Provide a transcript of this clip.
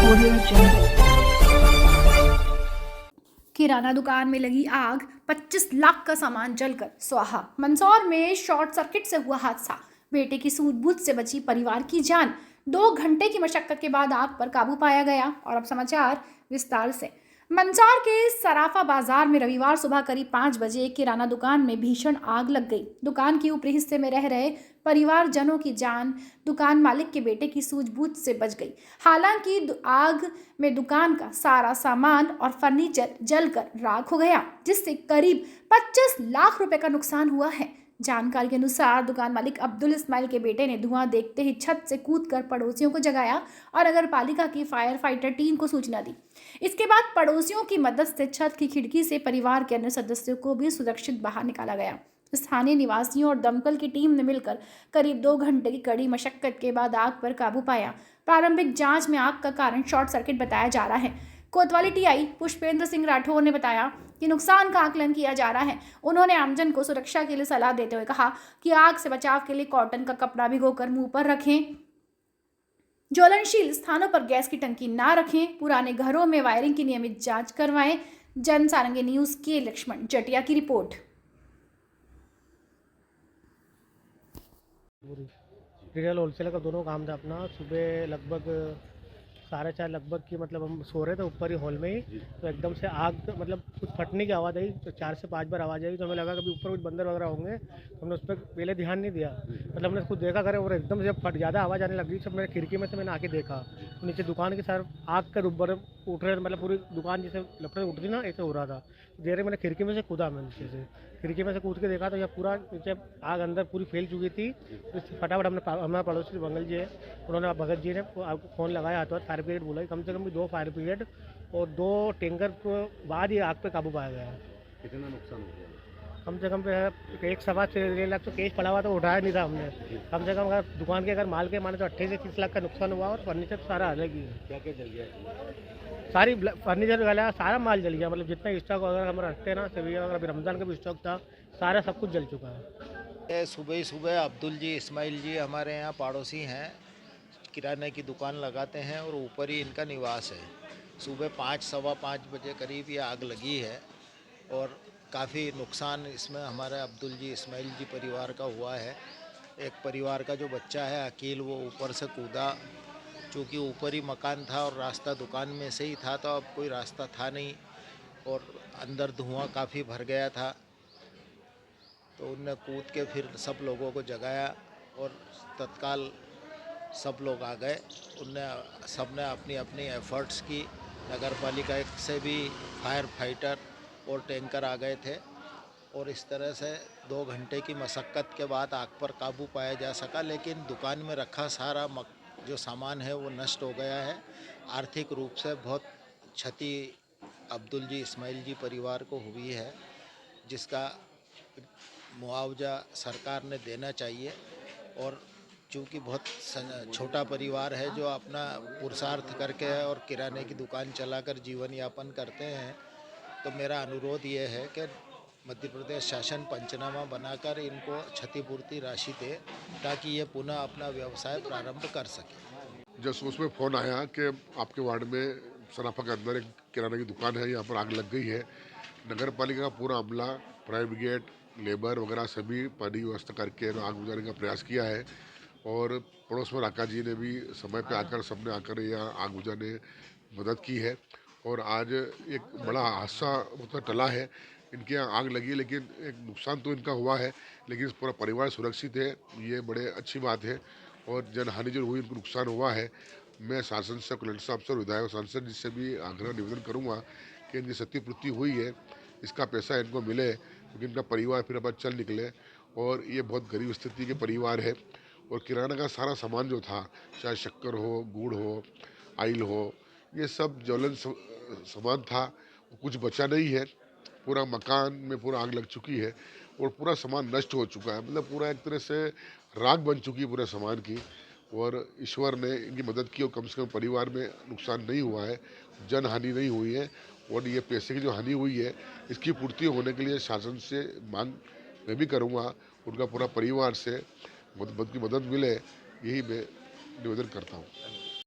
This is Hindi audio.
Audio Jungle. किराना दुकान में लगी आग, 25 लाख का सामान जलकर स्वाहा। मंदसौर में शॉर्ट सर्किट से हुआ हादसा, बेटे की सूझबूझ से बची परिवार की जान। 2 घंटे की मशक्कत के बाद आग पर काबू पाया गया। और अब समाचार विस्तार से। मंदसौर के सराफा बाजार में रविवार सुबह करीब 5 बजे एक किराना दुकान में भीषण आग लग गई। दुकान के ऊपरी हिस्से में रह रहे परिवारजनों की जान दुकान मालिक के बेटे की सूझबूझ से बच गई। हालांकि आग में दुकान का सारा सामान और फर्नीचर जलकर राख हो गया, जिससे करीब 25 लाख रुपए का नुकसान हुआ है। जानकारी के अनुसार दुकान मालिक अब्दुल इस्माइल के बेटे ने धुआं देखते ही छत से कूदकर पड़ोसियों को जगाया और नगर पालिका की फायर फाइटर टीम को सूचना दी। इसके बाद पड़ोसियों की मदद से छत की खिड़की से परिवार के अन्य सदस्यों को भी सुरक्षित बाहर निकाला गया। स्थानीय निवासियों और दमकल की टीम ने मिलकर करीब 2 घंटे की कड़ी मशक्कत के बाद आग पर काबू पाया। प्रारंभिक जांच में आग का कारण शॉर्ट सर्किट बताया जा रहा है। कोतवाली टीआई पुष्पेंद्र सिंह राठौर ने बताया कि नुकसान का आकलन किया जा रहा है। उन्होंने आमजन को सुरक्षा के लिए सलाह देते हुए कहा कि आग से बचाव के लिए कॉटन का कपड़ा भिगोकर मुंह पर रखें, ज्वलनशील स्थानों पर गैस की टंकी ना रखें, पुराने घरों में वायरिंग की नियमित जांच करवाएं। जनसारंगी न्यूज के लक्ष्मण जटिया की रिपोर्ट। रिटेल होलसेल का दोनों काम था अपना। सुबह लगभग 4:30 लगभग की मतलब हम सो रहे थे ऊपर ही हॉल में ही, तो एकदम से आग मतलब कुछ फटने की आवाज़ आई। तो 4 से 5 बार आवाज़ आई, तो हमें लगा कभी ऊपर कुछ बंदर वगैरह होंगे, तो हमने उस पर पहले ध्यान नहीं दिया। मतलब हमने कुछ देखा करे और एकदम से जब फट ज़्यादा आवाज़ आने लगी, सब मेरे खिड़की में से मैंने आके देखा तो नीचे दुकान के साथ आग के ऊपर उठ रहे, मतलब पूरी दुकान जैसे लपटे उठती ना ऐसे हो रहा था। देर मैंने खिड़की में से कूदा, मैं नीचे से खिड़की में से कूद के देखा तो यह पूरा नीचे आग अंदर पूरी फैल चुकी थी। तो फटाफट हमारे पड़ोसी मंगल जी है, उन्होंने भगत जी ने फ़ोन लगाया, हाथों फायर ब्रिगेड बुलाई। कम से कम भी 2 फायर ब्रिगेड और 2 टैंकर के बाद ये आग पे काबू पाया गया है। कितना नुकसान हो गया? कम से कम 1.25 लाख तो कैश पड़ा हुआ तो उठाया नहीं था हमने। कम से कम अगर दुकान के अगर माल के माने तो 28 से 30 लाख का नुकसान हुआ और फर्नीचर सारा अलग ही है। क्या क्या जल गया? सारी फर्नीचर गया, सारा माल जल गया। मतलब जितना स्टॉक वगैरह हम रखते हैं ना, सभी अगर अभी रमज़ान का भी स्टॉक था, सारा सब कुछ जल चुका है। सुबह ही सुबह अब्दुल जी इस्माइल जी हमारे यहाँ पड़ोसी हैं, किराने की दुकान लगाते हैं और ऊपर ही इनका निवास है। सुबह 5 सवा 5 बजे करीब ये आग लगी है और काफ़ी नुकसान इसमें हमारे अब्दुल जी इस्माइल जी परिवार का हुआ है। एक परिवार का जो बच्चा है अकील, वो ऊपर से कूदा, चूँकि ऊपर ही मकान था और रास्ता दुकान में से ही था, तो अब कोई रास्ता था नहीं और अंदर धुआं काफ़ी भर गया था। तो उनने कूद के फिर सब लोगों को जगाया और तत्काल सब लोग आ गए। सब ने अपनी अपनी एफ़र्ट्स की। नगर पालिका से भी फायर फाइटर और टैंकर आ गए थे और इस तरह से 2 घंटे की मशक्क़त के बाद आग पर काबू पाया जा सका। लेकिन दुकान में रखा सारा जो सामान है वो नष्ट हो गया है। आर्थिक रूप से बहुत क्षति अब्दुल जी इस्माइल जी परिवार को हुई है, जिसका मुआवजा सरकार ने देना चाहिए। और चूँकि बहुत छोटा परिवार है जो अपना पुरुषार्थ करके और किराने की दुकान चलाकर जीवन यापन करते हैं, तो मेरा अनुरोध ये है कि मध्य प्रदेश शासन पंचनामा बनाकर इनको क्षतिपूर्ति राशि दे, ताकि ये पुनः अपना व्यवसाय प्रारंभ कर सके। जस्ट उसमें फ़ोन आया कि आपके वार्ड में सराफा के अंदर एक किराना की दुकान है, यहाँ पर आग लग गई है। नगर पालिका का पूरा अमला, फायर ब्रिगेड, लेबर वगैरह सभी पानी व्यवस्था करके आग बुझाने का प्रयास किया है। और पड़ोस में राका जी ने भी समय पे आकर, सबने आकर यहाँ आग बुझाने मदद की है। और आज एक बड़ा हादसा मतलब टला है। इनके यहाँ आग लगी, लेकिन एक नुकसान तो इनका हुआ है, लेकिन पूरा परिवार सुरक्षित है, ये बड़े अच्छी बात है। और जनहानि जो हुई, इनको नुकसान हुआ है। मैं शासन से, कलेक्टर साहब से, विधायक सांसद जी से भी आग्रह निवेदन करूँगा कि इनकी क्षतिपूर्ति हुई है, इसका पैसा इनको मिले, क्योंकि इनका परिवार फिर अब चल निकले। और ये बहुत गरीब स्थिति के परिवार है। और किराना का सारा सामान जो था, चाहे शक्कर हो, गुड़ हो, आइल हो, ये सब ज्वलन सामान था, कुछ बचा नहीं है। पूरा मकान में पूरा आग लग चुकी है और पूरा सामान नष्ट हो चुका है। मतलब पूरा एक तरह से राख बन चुकी है पूरे सामान की। और ईश्वर ने इनकी मदद की और कम से कम परिवार में नुकसान नहीं हुआ है, जन हानि नहीं हुई है। और ये पैसे की जो हानि हुई है, इसकी पूर्ति होने के लिए शासन से मांग मैं भी करूँगा, उनका पूरा परिवार से की मदद मिले, यही मैं निवेदन करता हूँ।